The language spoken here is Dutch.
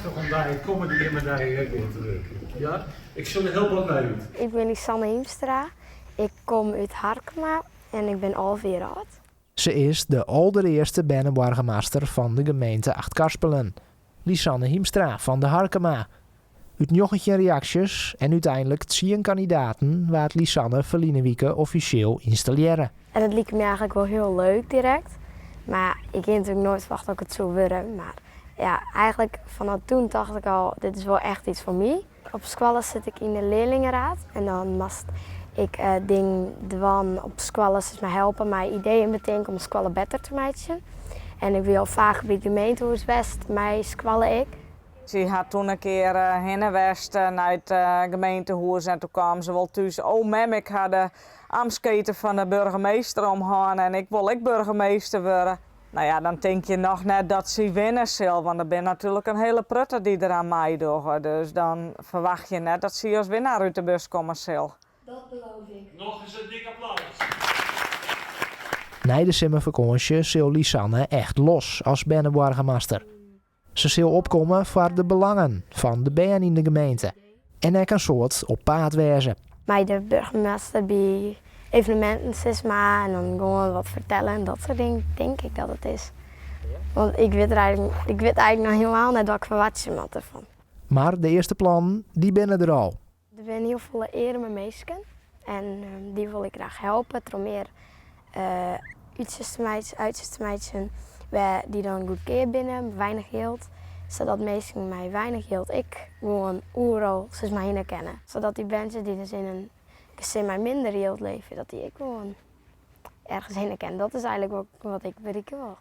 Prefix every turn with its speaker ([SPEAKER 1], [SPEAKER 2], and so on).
[SPEAKER 1] prachtig om daar te komen die in mijn weer terug. Ja, ik zal er heel blij mee.
[SPEAKER 2] Ik ben Lisanne Hiemstra. Ik kom uit Harkema en ik ben 11 jaar oud.
[SPEAKER 3] Ze is de allereerste burgemeester van de gemeente Achtkarspelen. Lisanne Hiemstra van de Harkema. Uit 19 reacties en uiteindelijk 10 kandidaten waar Lisanne verleden week officieel installeren.
[SPEAKER 2] En het leek me eigenlijk wel heel leuk direct. Maar ik had natuurlijk nooit verwacht dat ik het zou worden. Maar ja, eigenlijk vanaf toen dacht ik al, dit is wel echt iets voor mij. Op school zit ik in de leerlingenraad en dan moest ik op school me helpen mijn ideeën bedenken om school beter te maken. En ik wil vaak bij het gemeentehuis West, mijn school ik.
[SPEAKER 4] Ze had toen een keer heen geweest naar het gemeentehuis en toen kwam ze wel thuis. Oh mem, ik had de ambtsketen van de burgemeester omgaan en ik wil burgemeester worden. Nou ja, dan denk je nog net dat ze winnen zal, want er ben natuurlijk een hele prutte die er aan mij doet. Dus dan verwacht je net dat ze als winnaar uit de bus komen zal.
[SPEAKER 2] Dat beloof ik.
[SPEAKER 1] Nog eens een dik applaus.
[SPEAKER 3] Na de zomervakantie zal Lisanne echt los als burgemeester. Ze zal opkomen voor de belangen van de band in de gemeente. En er kan soort op paard wezen.
[SPEAKER 2] Bij de burgemeester bij evenementen sisma en dan gewoon wat vertellen en dat soort dingen, denk ik dat het is. Want ik weet eigenlijk nog helemaal net wat ik verwacht me ervan.
[SPEAKER 3] Maar de eerste plannen, die binnen er al.
[SPEAKER 2] Er zijn heel veel ere met meisjes en die wil ik graag helpen. Er meer uitjes te maken die dan goed keer binnen, weinig geld. Zodat mensen mij weinig geld, ik gewoon euro, ze mij herkennen. Zodat die mensen die dus in een gezin mij minder geld leven, dat die ik gewoon ergens herkennen. Dat is eigenlijk ook wat ik bereiken wil.